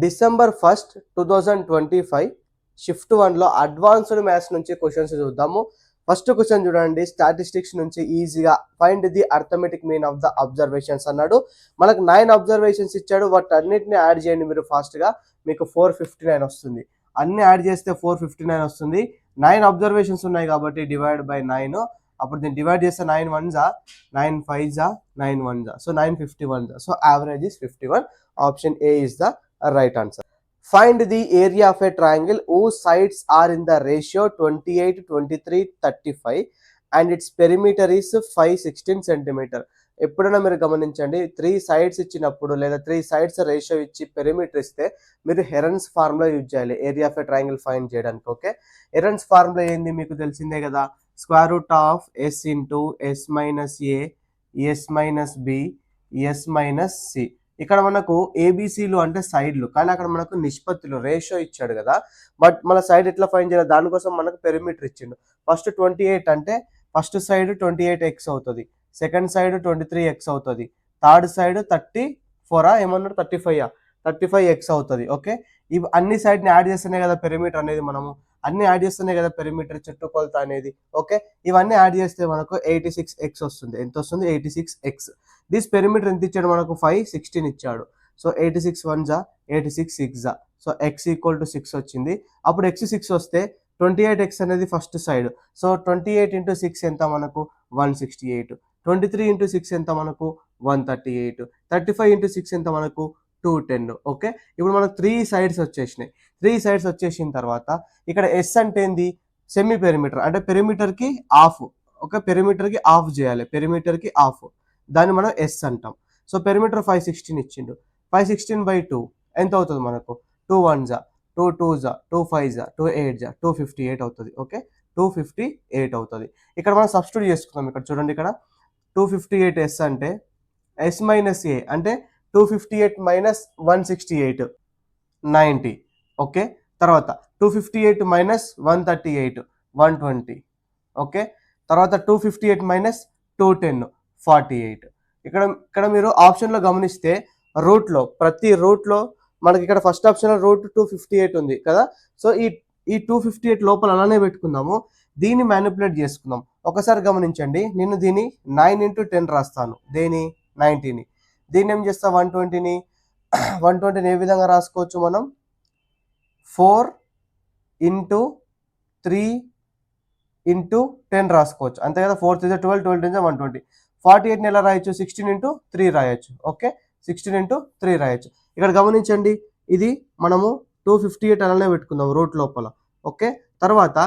December 1st 2025 shift 1లో advanced maths నుంచి questions చూద్దాము. ఫస్ట్ క్వశ్చన్ చూడండి, స్టాటిస్టిక్స్ నుంచి ఈజీగా find the arithmetic mean of the observations అన్నాడు. మనకు 9 అబ్జర్వేషన్స్ ఇచ్చాడు. వాటి అన్నిటిని యాడ్ చేయండి మీరు ఫాస్ట్గా, మీకు 459 వస్తుంది. అన్ని యాడ్ చేస్తే 459 వస్తుంది. 9 అబ్జర్వేషన్స్ ఉన్నాయి కాబట్టి డివైడ్ బై 9. అప్పుడు దీన్ని డివైడ్ చేస్తే 9 1s 9 5s 9 1s, so 951s, so average is 51. Option A is the right answer. Find the area of a triangle whose sides are in the ratio 28, 23, 35 and its perimeter is 5, 16 centimeter. ఎప్పుడైనా మీరు గమనించండి, 3 sides ఇచ్చినప్పుడు లేదా 3 sides ratio ఇచ్చి perimeter ఇస్తే మీరు Heron's formula use చేయాలి area of a triangle find చేయడానికి. ఓకే, హెరన్స్ ఫార్ములా ఏంది మీకు తెలిసిందే కదా, square root of S into S minus A S minus B S minus C. ఇక్కడ మనకు ఏబిసిలు అంటే సైడ్లు, కానీ అక్కడ మనకు నిష్పత్తులు రేషియో ఇచ్చాడు కదా. బట్ మన సైడ్ ఎట్లా ఫైండ్ చేయాలి, దానికోసం మనకు పెరిమీటర్ ఇచ్చిండు. ఫస్ట్ 28 అంటే ఫస్ట్ సైడ్ 28x అవుతుంది, సెకండ్ సైడ్ 23x అవుతుంది, థర్డ్ సైడ్ 34 ఏమన్నాడు 35x అవుతుంది. ఓకే, ఇవి అన్ని సైడ్ని యాడ్ చేస్తేనే కదా పెరిమీటర్ అనేది, మనము అన్ని యాడ్ చేస్తేనే కదా పెరిమీటర్ చుట్టుకొలత అనేది. ఓకే, ఇవన్నీ యాడ్ చేస్తే మనకు 86x వస్తుంది. ఎంత వస్తుంది, 86x. దిస్ పెరిమీటర్ ఎంత ఇచ్చాడు మనకు, 5, 16 ఇచ్చాడు. So 86 1s 86 6s, so x equal to 6 వచ్చింది. అప్పుడు x 6 వస్తే 28x అనేది ఫస్ట్ సైడ్, సో 28 ఇంటూ 6 ఎంత మనకు 168, 23 ఇంటూ 6 ఎంత మనకు 138, 35 ఇంటూ 6 ఎంత మనకు 210. ఓకే, ఇప్పుడు మనకు 3 సైడ్స్ వచ్చేసినాయి. 3 సైడ్స్ వచ్చేసిన తర్వాత ఇక్కడ ఎస్ అంటే ఏంది, సెమీ పెరిమీటర్ అంటే పెరిమీటర్కి హాఫ్. ఓకే, పెరిమీటర్కి హాఫ్ చేయాలి, పెరిమీటర్కి హాఫ్, దాన్ని మనం ఎస్ అంటాం. సో పెరిమీటర్ 516 ఇచ్చిండు, 516/2 ఎంత అవుతుంది మనకు, 2 1s 2 2s 2 5s 2 8s 258 అవుతుంది. ఓకే, 258 అవుతుంది. ఇక్కడ మనం సబ్స్టిట్యూట్ చేసుకుందాం. ఇక్కడ చూడండి, ఇక్కడ 258 ఎస్ అంటే ఎస్ మైనస్ ఏ అంటే 258 మైనస్ 168 90. ఓకే, తర్వాత 258 మైనస్ 138 120. ఓకే, తర్వాత 258 మైనస్ 210 48. ఇక్కడ మీరు ఆప్షన్లో గమనిస్తే రూట్లో, ప్రతి రూట్లో మనకి ఇక్కడ ఫస్ట్ ఆప్షన్లో రూట్ 258 ఉంది కదా. సో ఈ 258 లోపల అలానే పెట్టుకుందాము, దీన్ని మ్యానిపులేట్ చేసుకుందాం. ఒకసారి గమనించండి, నేను దీన్ని 9 ఇంటూ 10 రాస్తాను, దేని 90ని. దీన్ని ఏం చేస్తా, 120ని ఏ విధంగా రాసుకోవచ్చు మనం, 4 ఇంటూ 3 ఇంటూ 10 రాసుకోవచ్చు, అంతే కదా. 4 3 12, 12 10 120. 48ని ఎలా రాయొచ్చు, 16 ఇంటూ 3 రాయొచ్చు. ఓకే, 16 ఇంటూ 3 రాయొచ్చు. ఇక్కడ గమనించండి, ఇది మనము 258 అలానే పెట్టుకుందాం రూట్ లోపల. ఓకే, తర్వాత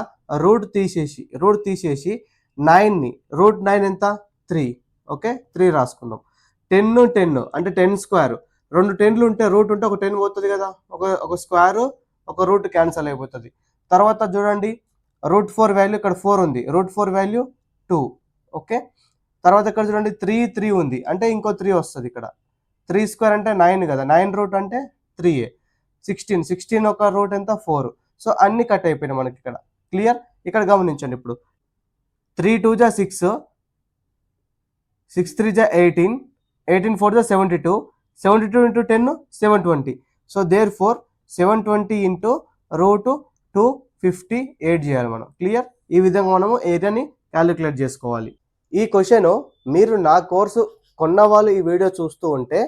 రూట్ తీసేసి 9ని, రూట్ 9 ఎంత 3. ఓకే, 3 రాసుకుందాం. 10 10 అంటే 10 స్క్వేర్, 2 10లు ఉంటే రూట్ ఉంటే ఒక 10 పోతుంది కదా, ఒక స్క్వేర్ ఒక రూట్ క్యాన్సల్ అయిపోతుంది. తర్వాత చూడండి, రూట్ 4 వాల్యూ ఇక్కడ 4 ఉంది, రూట్ 4 వాల్యూ 2. ఓకే, తర్వాత ఇక్కడ చూడండి 3 ఉంది అంటే ఇంకో 3 వస్తుంది. ఇక్కడ 3 స్క్వేర్ అంటే 9 కదా, 9 రూట్ అంటే 3a. 16 ఒక రూట్ ఎంత 4. సో అన్ని కట్ అయిపోయినాయి మనకి ఇక్కడ. క్లియర్, ఇక్కడ గమనించండి, ఇప్పుడు 3 2s 6, 6 3s 18, 18 4s 72, 72 into 10 720. So therefore 720 into root 258 చేయాలి మనం. క్లియర్, ఈ విధంగా మనము ఏరియాని క్యాలిక్యులేట్ చేసుకోవాలి. ఈ క్వశ్చన్ మీరు నా కోర్సు కొన్న వాళ్ళు ఈ వీడియో చూస్తూ ఉంటే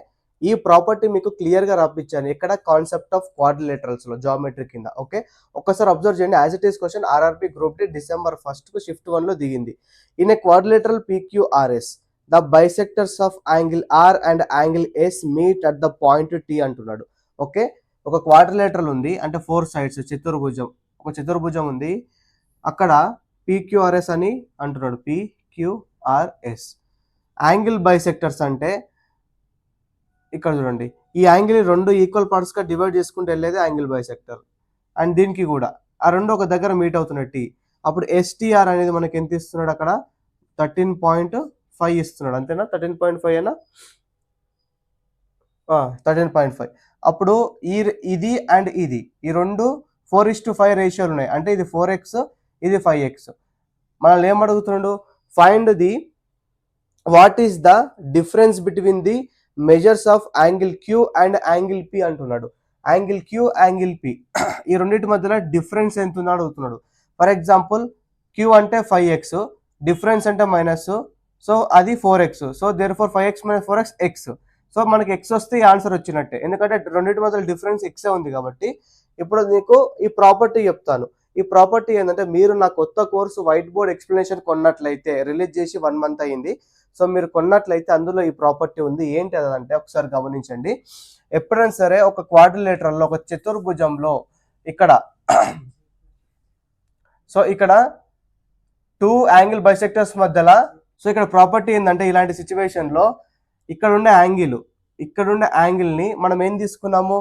ఈ ప్రాపర్టీ మీకు క్లియర్గా రప్పించాను, ఇక్కడ కాన్సెప్ట్ ఆఫ్ క్వాడ్రిలేటరల్స్లో జామెట్రీ కింద. ఓకే, ఒక్కసారి అబ్జర్వ్ చేయండి. As it is question RRB group D December 1st shift 1లో దిగింది. In a quadrilateral PQRS the bisectors of angle R and angle S meet at the point T అంటున్నాడు. Okay, ఒక quadrilateral ఉంది అంటే 4 sides చతుర్భుజం, ఒక చతుర్భుజం ఉంది, అక్కడ PQRS అని అంటున్నాడు, PQRS. యాంగిల్ బైసెక్టర్స్ అంటే ఇక్కడ చూడండి, ఈ యాంగిల్ 2 ఈక్వల్ పార్ట్స్గా డివైడ్ చేసుకుంటూ వెళ్ళేది యాంగిల్ బైసెక్టర్. అండ్ దీనికి కూడా ఆ 2 ఒక దగ్గర మీట్ అవుతున్నాయి టీ. అప్పుడు STR అనేది మనకి ఎంత ఇస్తున్నాడు, అక్కడ 13.5 ఇస్తున్నాడు, అంతేనా, 13.5 అయినా 13.5. అప్పుడు ఇది అండ్ ఇది, ఈ 2 4:5 రేషియోలు ఉన్నాయి, అంటే ఇది 4x ఇది 5x. మనల్ని ఏం అడుగుతున్నాడు, find the what is the difference between the measures of angle Q and angle P అంటున్నాడు. యాంగిల్ క్యూ యాంగిల్ పి ఈ రెండింటి మధ్యలో డిఫరెన్స్ ఎంత ఉందో అడుగుతున్నాడు. ఫర్ ఎగ్జాంపుల్ క్యూ అంటే 5x, డిఫరెన్స్ అంటే మైనస్, సో అది 4x, so therefore 5x - 4x x. So మనకి x వస్తే ఈ ఆన్సర్ వచ్చినట్టే, ఎందుకంటే రెండింటి మధ్యలో డిఫరెన్స్ ఎక్సే ఉంది కాబట్టి. ఇప్పుడు మీకు ఈ ప్రాపర్టీ చెప్తాను. ఈ ప్రాపర్టీ ఏంటంటే, మీరు నా కొత్త కోర్సు వైట్ బోర్డ్ ఎక్స్ప్లెనేషన్ కొన్నట్లయితే, రిలీజ్ చేసి 1 month అయింది, సో మీరు కొన్నట్లయితే అందులో ఈ ప్రాపర్టీ ఉంది. ఏంటి అదంటే ఒకసారి గమనించండి. ఎప్పుడైనా సరే ఒక క్వాడ్రిలేటరల్లో, ఒక చతుర్భుజంలో ఇక్కడ సో ఇక్కడ 2 యాంగిల్ బైసెక్టర్స్ మధ్యలో, సో ఇక్కడ ప్రాపర్టీ ఏంటంటే, ఇలాంటి సిచ్యువేషన్లో ఇక్కడుండే యాంగిల్ని మనం ఏం తీసుకున్నాము,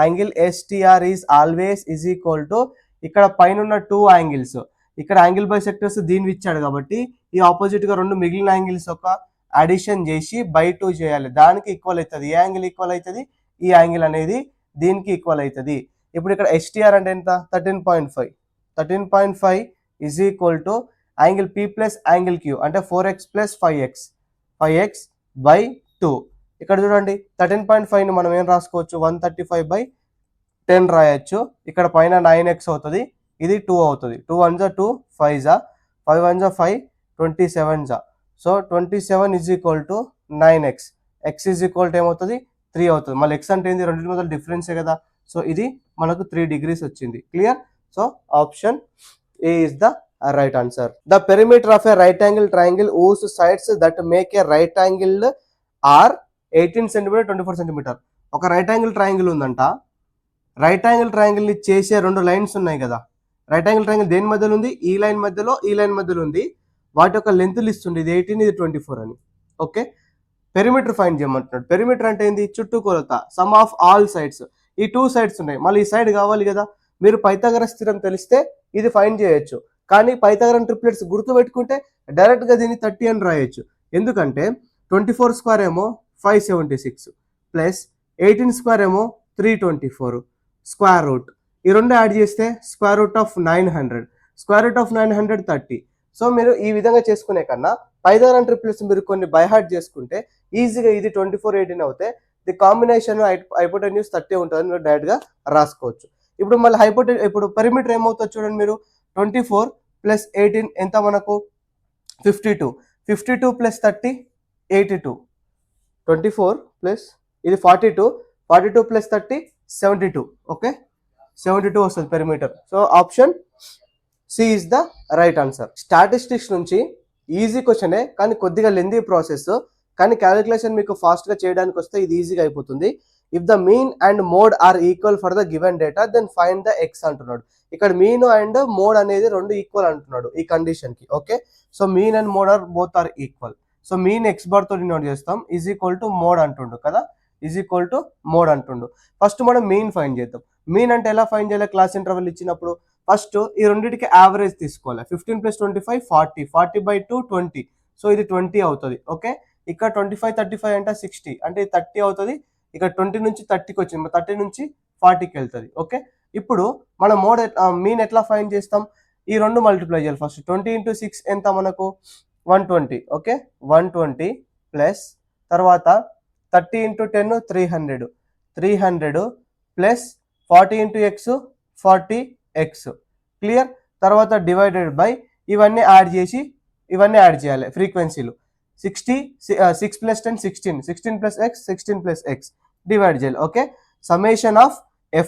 angle STR is always is equal to ఇక్కడ పైన ఉన్న 2 యాంగిల్స్, ఇక్కడ యాంగిల్ బైసెక్టర్స్ దీన్ని ఇచ్చాడు కాబట్టి ఈ ఆపోజిట్ గా 2 మిగిలిన యాంగిల్స్ ఒక అడిషన్ చేసి బై 2 చేయాలి, దానికి ఈక్వల్ అవుతుంది. ఏ యాంగిల్ ఈక్వల్ అవుతుంది, ఈ యాంగిల్ అనేది దీనికి ఈక్వల్ అవుతుంది. ఇప్పుడు ఇక్కడ STR అంటే ఎంత, 13.5 is equal to angle P plus angle Q అంటే 4x + 5x బై 2. ఇక్కడ చూడండి 13.5 మనం ఏం రాసుకోవచ్చు, 135/10 రాయొచ్చు. ఇక్కడ పైన 9x అవుతుంది, ఇది 2 అవుతుంది. 2 1 జా 2, 5 జా 5 1 జా 5, 27 జా, so 27 is equal to 9x. x is equal to ఏమవుతుంది, 3 అవుతుంది. మళ్ళీ x అంటే ఏంది, రెండింటి మధ్య డిఫరెన్సే కదా, సో ఇది మనకు 3 degrees వచ్చింది. Clear. So option A is the right answer. The perimeter of a right angle triangle whose sides that make a right angle are 18 cm 24 cm. ఒక రైట్ యాంగిల్ ట్రయాంగిల్ ఉందంట. రైట్ యాంగిల్ ట్రయాంగిల్ ని చేసే 2 lines ఉన్నాయి కదా. Right angle triangle దేని మధ్యలో ఉంది, ఈ లైన్ మధ్యలో, ఈ లైన్ మధ్యలో ఉంది. వాటి యొక్క లెంత్ ఇస్తుంది, ఇది 18, ఇది 24 అని. ఓకే, పెరిమీటర్ ఫైండ్ చేయమంటున్నాడు. పెరిమీటర్ అంటే ఏంది, చుట్టూ కొలత, సమ్ ఆఫ్ ఆల్ సైడ్స్. ఈ 2 sides ఉన్నాయి, మళ్ళీ ఈ సైడ్ కావాలి కదా. మీరు పైథాగరస్ థీరం తెలిస్తే ఇది ఫైండ్ చేయొచ్చు, కానీ పైథాగరన్ ట్రిప్లెట్స్ గుర్తు పెట్టుకుంటే డైరెక్ట్ గా దీన్ని 30 అని రాయొచ్చు. ఎందుకంటే 24 స్క్వేర్ ఏమో 576 ప్లస్ 18 స్క్వేర్ ఏమో 324 స్క్వేర్ రూట్, ఈ రెండు యాడ్ చేస్తే square root of 900, square root of 900 30. So మీరు ఈ విధంగా చేసుకునే కన్నా పైథాగరన్ ట్రిప్లెట్స్ మీరు కొన్ని బై హార్ట్ చేసుకుంటే ఈజీగా ఇది 24 18 అవుతే ది కాంబినేషన్ హైపోటెన్యూస్ 30 ఉంటుందని మీరు డైరెక్ట్ గా రాసుకోవచ్చు. ఇప్పుడు మళ్ళీ ఇప్పుడు పెరిమీటర్ ఏమవుతుంది చూడండి, మీరు 24 + 18 ఎంత మనకు 52, 52 + 30 82, 24 ప్లస్ ఇది 42, 42 + 30 72. ఓకే, 72 వస్తుంది perimeter. So option C is the right answer. Statistics నుంచి ఈజీ క్వశ్చనే, కానీ కొద్దిగా లెందీ ప్రాసెస్, కానీ క్యాలిక్యులేషన్ మీకు ఫాస్ట్ గా చేయడానికి వస్తే ఇది ఈజీగా అయిపోతుంది. If the mean and mode are equal for the given data then find the X అంటున్నాడు. ఇక్కడ మీన్ అండ్ మోడ్ అనేది 2 ఈక్వల్ అంటున్నాడు ఈ కండిషన్ కి. Okay, so mean and mode are both are equal. So mean X bar తో denote చేస్తాం, is equal to mode అంటుండు కదా, ఈజ్ ఈక్వల్ టు మోడ్ అంటుండు. ఫస్ట్ మనం మీన్ ఫైండ్ చేద్దాం. మీన్ అంటే ఎలా ఫైండ్ చేయాలి, క్లాస్ ఇంటర్వెల్ ఇచ్చినప్పుడు ఫస్ట్ ఈ రెండింటికి యావరేజ్ తీసుకోవాలి. 15 + 25 40, 40/2 20, సో ఇది 20 అవుతుంది. ఓకే, ఇక్కడ 25 35 అంటే 60, అంటే 30 అవుతుంది. ఇక్కడ 20 నుంచి 30కి వచ్చింది, 30 నుంచి 40కి వెళ్తుంది. ఓకే, ఇప్పుడు మనం మీన్ ఎట్లా ఫైండ్ చేస్తాం, ఈ 2 మల్టిప్లై చేయాలి. ఫస్ట్ 20 × 6 ఎంత మనకు 120. ఓకే, 120 ప్లస్ తర్వాత 30 × 10 300, 300 ప్లస్ 40 × x 40x. క్లియర్. తర్వాత డివైడెడ్ బై ఇవన్నీ యాడ్ చేయాలి ఫ్రీక్వెన్సీలు. 6 + 10 16, 16 + x 16 + x డివైడ్ చేయాలి. Okay, summation of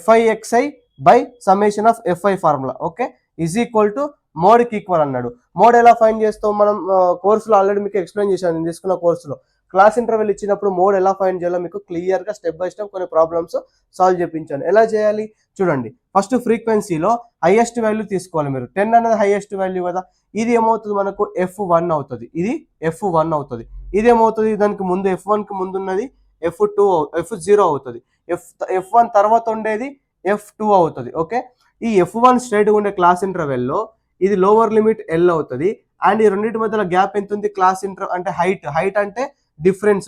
FIXI by summation of FI formula. Okay, is equal to మోడ్కి ఈక్వల్ అన్నాడు. మోడ్ ఎలా ఫైండ్ చేస్తాం మనం కోర్సులో ఆల్రెడీ మీకు ఎక్స్ప్లెయిన్ చేశాను, నేను తీసుకున్న కోర్సులో. క్లాస్ ఇంటర్వెల్ ఇచ్చినప్పుడు మోడ్ ఎలా ఫైండ్ చేయాలో మీకు క్లియర్ గా స్టెప్ బై స్టెప్ కొన్ని ప్రాబ్లమ్స్ సాల్వ్ చేయించాను. ఎలా చేయాలి చూడండి. ఫస్ట్ ఫ్రీక్వెన్సీలో హైయెస్ట్ వాల్యూ తీసుకోవాలి మీరు. 10 అనేది హైయెస్ట్ వాల్యూ కదా, ఇది ఏమవుతుంది మనకు F1 అవుతుంది, ఇది F1 అవుతుంది. ఇది ఏమవుతుంది, దానికి ముందు F1 కి ముందు ఉన్నది F0 అవుతుంది. F1 తర్వాత ఉండేది F2 అవుతుంది. ఓకే, ఈ F1 స్ట్రైట్ ఉండే క్లాస్ ఇంటర్వెల్లో ఇది లోవర్ లిమిట్ L అవుతుంది. అండ్ ఈ రెండింటి మధ్యలో గ్యాప్ ఎంత ఉంది, క్లాస్ ఇంటర్ అంటే హైట్ అంటే డిఫరెన్స్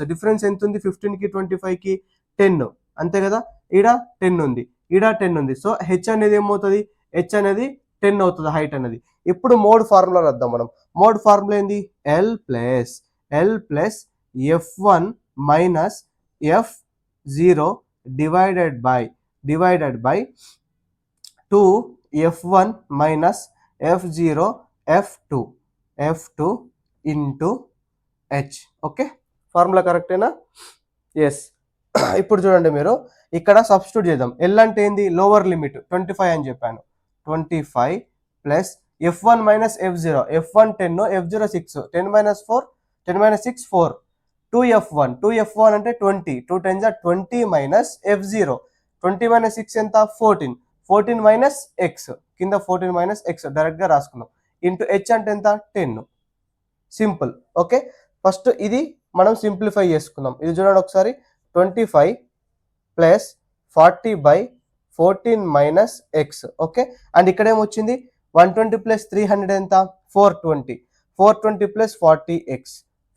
ఎంత ఉంది, 15 కి 25 కి 10, అంతే కదా. ఈడ 10 ఉంది, ఈడ 10 ఉంది. సో హెచ్ అనేది ఏమవుతుంది, హెచ్ అనేది 10 అవుతుంది హైట్ అనేది. ఇప్పుడు మోడ్ ఫార్ములా రాద్దాం మనం. మోడ్ ఫార్ములా ఏంది, L plus F1 - F0 divided by divided by 2f1 minus f0 f2 into h. Okay, formula కరెక్టేనా? ఎస్. ఇప్పుడు చూడండి, మీరు ఇక్కడ సబ్స్టిట్యూట్ చేద్దాం. ఎల్ అంటే ఏంది? లోవర్ లిమిట్ 25 అని చెప్పాను. 25 plus f1 minus f0, f1 10, f0 6, 10 minus 4, 10 minus 6 4, 2f1 అంటే 20, 2 10 20 మైనస్ f0, 20 మైనస్ 6 ఎంత? 14, 14 మైనస్ x, కింద 14 మైనస్ x డైరెక్ట్గా రాసుకుందాం. ఇంటూ h అంటే ఎంత? 10. సింపుల్. ఓకే, ఫస్ట్ ఇది మనం సింప్లిఫై చేసుకుందాం. ఇది చూడండి ఒకసారి, 25 plus 40 by 14 minus X. Okay, and ఇక్కడ ఏమొచ్చింది? 120 ప్లస్ 300 ఎంత? 420. 420 plus 40x,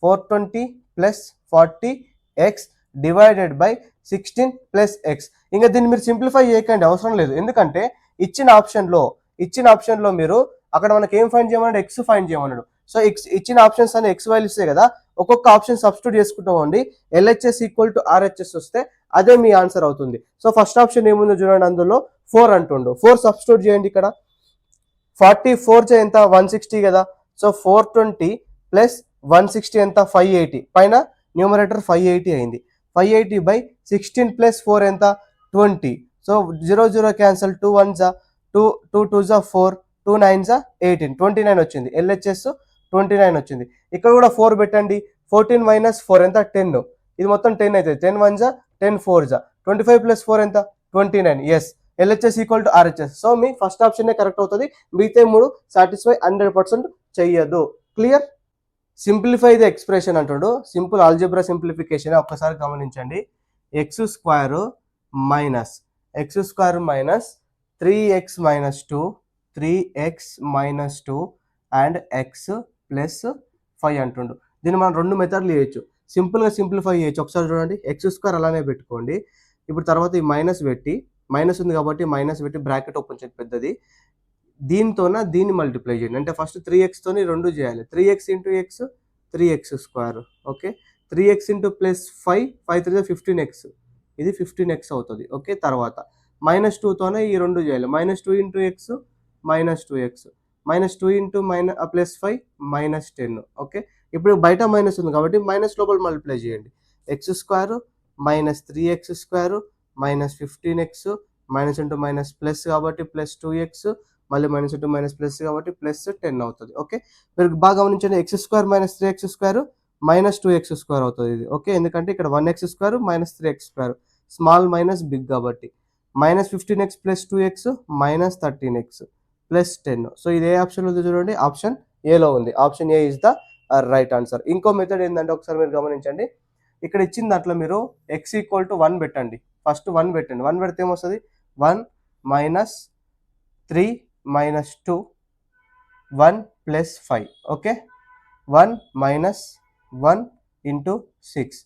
420 plus 40x divided by 16 plus X. ఇంకా దీన్ని మీరు సింప్లిఫై చేయకండి, అవసరం లేదు. ఎందుకంటే ఇచ్చిన ఆప్షన్లో మీరు అక్కడ మనకి ఏం ఫైండ్ చేయమన్నాడు? ఎక్స్ ఫైండ్ చేయమన్నాడు. సో ఇచ్చిన ఆప్షన్స్ అన్ని ఎక్స్ వాల్యూస్ కదా, ఒక్కొక్క ఆప్షన్ సబ్స్టిట్యూట్ చేసుకుంటామండి. ఎల్హెచ్ఎస్ ఈక్వల్ టు ఆర్హెచ్ఎస్ వస్తే అదే మీ ఆన్సర్ అవుతుంది. సో ఫస్ట్ ఆప్షన్ ఏముందో చూడండి, అందులో 4 అంటుండు. 4 సబ్స్టిట్యూట్ చేయండి. ఇక్కడ 44 ఎంత? 160 కదా. సో 420 ప్లస్ 160 ఎంత? 580. పైన న్యూమరేటర్ 580 అయింది. 580 బై 16 ప్లస్ 4 ఎంత? 20. సో 0 0 క్యాన్సల్, 2 1 2, 2 2 4, 2 9 18, 29 వచ్చింది. ఎల్హెచ్ఎస్ 29 వచ్చింది. ఇక్కడ కూడా 4 పెట్టండి. 14 మైనస్ 4 ఎంత? 10. ఇది మొత్తం 10 అవుతుంది. 10 1 10 4 25 ప్లస్ 4 ఎంత? 29. Yes, LHS equal to RHS. So మీ ఫస్ట్ ఆప్షనే కరెక్ట్ అవుతుంది. మిగతా 3 సాటిస్ఫై 100% చెయ్యదు. క్లియర్? సింప్లిఫై ది ఎక్స్ప్రెషన్ అంటాడు. సింపుల్ ఆల్జీబ్రా సింప్లిఫికేషన్ ఒక్కసారి గమనించండి. X square minus 3x minus 2, 3x minus 2 and x plus 5 అంటుండు. దీన్ని మనం 2 మెథడ్లు చేయొచ్చు. సింపుల్గా సింప్లిఫై చేయొచ్చు. ఒకసారి చూడండి, ఎక్స్ స్క్వేర్ అలానే పెట్టుకోండి. ఇప్పుడు తర్వాత ఈ మైనస్ పెట్టి, మైనస్ ఉంది కాబట్టి మైనస్ పెట్టి బ్రాకెట్ ఓపెన్ చేయండి పెద్దది. దీన్ని మల్టిప్లై చేయండి. అంటే ఫస్ట్ 3x తోని 2 చేయాలి. 3x into X, 3x square. Okay, 3x into plus 5, 5 3 15x, ఇది 15x అవుతుంది. ఓకే, తర్వాత మైనస్ 2తోనే ఈ 2 చేయాలి. Minus 2 into X, minus 2x, minus 2 into plus 5, minus 10. Okay, ఇప్పుడు బయట మైనస్ ఉంది కాబట్టి మైనస్ లోపల మల్టిప్లై చేయండి. X square minus 3x square minus 15x, minus into minus plus కాబట్టి ప్లస్ 2x, మళ్ళీ మైనస్ ఇంటూ మైనస్ ప్లస్ కాబట్టి ప్లస్ 10 అవుతుంది. ఓకే, మీరు బాగా గమనించండి. X square minus 3x square minus 2x square అవుతుంది ఇది. ఓకే, ఎందుకంటే ఇక్కడ 1x square minus 3x square, small minus big కాబట్టి. Minus 15x plus 2x minus 13x plus 10. So ఇది ఏ ఆప్షన్ ఉంది చూడండి, ఆప్షన్ ఏలో ఉంది. Option A is the right answer. ఇంకో మెథడ్ ఏంటంటే ఒకసారి మీరు గమనించండి. ఇక్కడ ఇచ్చిన దాంట్లో మీరు ఎక్స్ ఈక్వల్ టు 1 పెట్టండి. ఫస్ట్ 1 పెట్టండి. 1 పెడితే ఏమొస్తుంది? 1 minus 3 minus 2, 1 plus 5. Okay, 1 minus 1 into 6.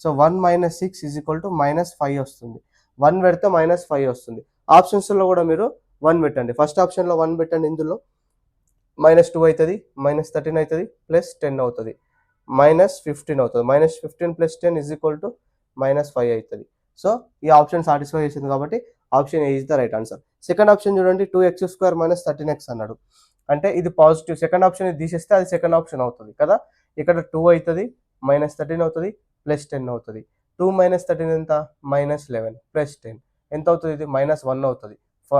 So 1 minus 6 is equal to minus 5 వస్తుంది. 1 పెడితే మైనస్ 5 వస్తుంది. ఆప్షన్స్లో కూడా మీరు 1 పెట్టండి. ఫస్ట్ ఆప్షన్లో 1 పెట్టండి. ఇందులో మైనస్ 2 అవుతుంది, మైనస్ 13 అవుతుంది, ప్లస్ 10 అవుతుంది, మైనస్ 15 అవుతుంది. Minus 15 plus 10 is equal to minus 5 అవుతుంది. సో ఈ ఆప్షన్ సాటిస్ఫై చేసింది కాబట్టి option A is the right answer. Second option చూడండి, 2x స్క్వేర్ మైనస్ 13x అన్నాడు. అంటే ఇది పాజిటివ్. సెకండ్ ఆప్షన్ తీసేస్తే అది సెకండ్ ఆప్షన్ అవుతుంది కదా. ఇక్కడ 2 అవుతుంది, మైనస్ 13 అవుతుంది, ప్లస్ 10 అవుతుంది. 2 మైనస్ 13 ఎంత? మైనస్ 11 ప్లస్ 10 ఎంత అవుతుంది? ఇది మైనస్ 1 అవుతుంది,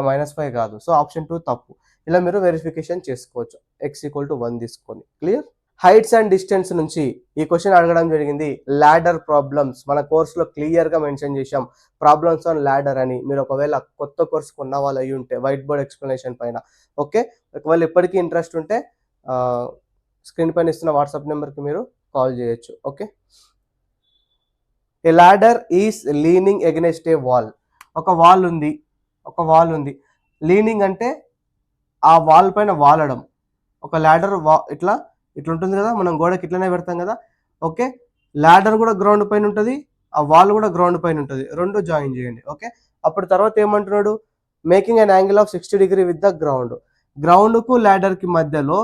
మైనస్ 5 కాదు. సో ఆప్షన్ 2 తప్పు. ఇలా మీరు వెరిఫికేషన్ చేసుకోవచ్చు ఎక్స్ ఈక్వల్ టు 1 తీసుకొని. క్లియర్? హైట్స్ అండ్ డిస్టెన్స్ నుంచి ఈ క్వశ్చన్ అడగడం జరిగింది. ల్యాడర్ ప్రాబ్లమ్స్ మన కోర్సులో క్లియర్గా మెన్షన్ చేశాం, ప్రాబ్లమ్స్ ఆన్ ల్యాడర్ అని. మీరు ఒకవేళ కొత్త కోర్సు కొన్న వాళ్ళు అయ్యి ఉంటే వైట్ బోర్డ్ ఎక్స్ప్లెనేషన్ పైన, ఓకే, ఒకవేళ ఎప్పటికీ ఇంట్రెస్ట్ ఉంటే స్క్రీన్ పైన ఇస్తున్న వాట్సాప్ నెంబర్కి మీరు కాల్ చేయొచ్చు. Okay, A ladder is leaning against A wall. ఒక వాల్ ఉంది. లీనింగ్ అంటే ఆ వాల్ పైన వాలడం. ఒక ల్యాడర్ ఇట్లా ఉంటుంది కదా, మనం గోడకి ఇట్లనే పెడతాం కదా. ఓకే, ల్యాడర్ కూడా గ్రౌండ్ పైన ఉంటుంది, ఆ వాల్ కూడా గ్రౌండ్ పైన ఉంటుంది. 2 జాయిన్ చేయండి. ఓకే, అప్పుడు తర్వాత ఏమంటున్నాడు? Making an angle of 60 degree with the ground. గ్రౌండ్కు ల్యాడర్కి మధ్యలో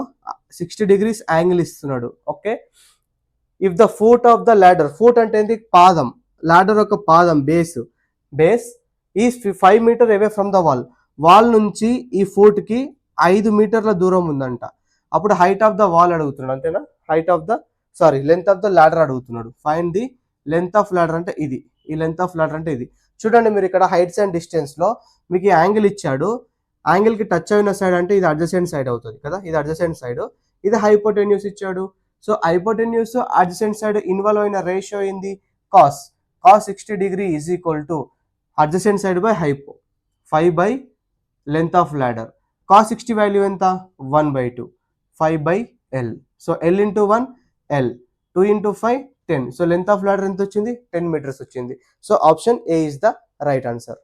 60 degrees యాంగిల్ ఇస్తున్నాడు. Okay, if the foot of the ladder, foot అంటే ఏంటి? పాదం. ల్యాడర్ ఒక పాదం, బేస్ ఈ 5 metre away from the wall నుంచి ఈ ఫోర్ట్కి 5 మీటర్ల దూరం ఉందంట. అప్పుడు హైట్ ఆఫ్ ద వాల్ అడుగుతున్నాడు అంతేనా, లెంత్ ఆఫ్ ద ల్యాడర్ అడుగుతున్నాడు. Find the length of ladder అంటే ఇది, ఈ లెంత్ ఆఫ్ ల్యాడర్ అంటే ఇది. చూడండి మీరు ఇక్కడ హైట్స్ అండ్ డిస్టెన్స్ లో మీకు ఈ యాంగిల్ ఇచ్చాడు, యాంగిల్ కి టచ్ అయిన సైడ్ అంటే ఇది అడ్జసెంట్ సైడ్ అవుతుంది కదా, ఇది అడ్జసెంట్ సైడ్. ఇది హైపోటెన్యూస్ ఇచ్చాడు. So hypotenuse adjacent side involve అయిన రేషియో ఏంది, cos 60 degree is equal to adjacent side by hypo 5 by length of ladder. Cos 60 value ఎంత, 1/2, 5 by L. So L into 1 L, 2 into 5 10. So length of ladder ఎంత వచ్చింది, 10 metres వచ్చింది. So option A is the right answer.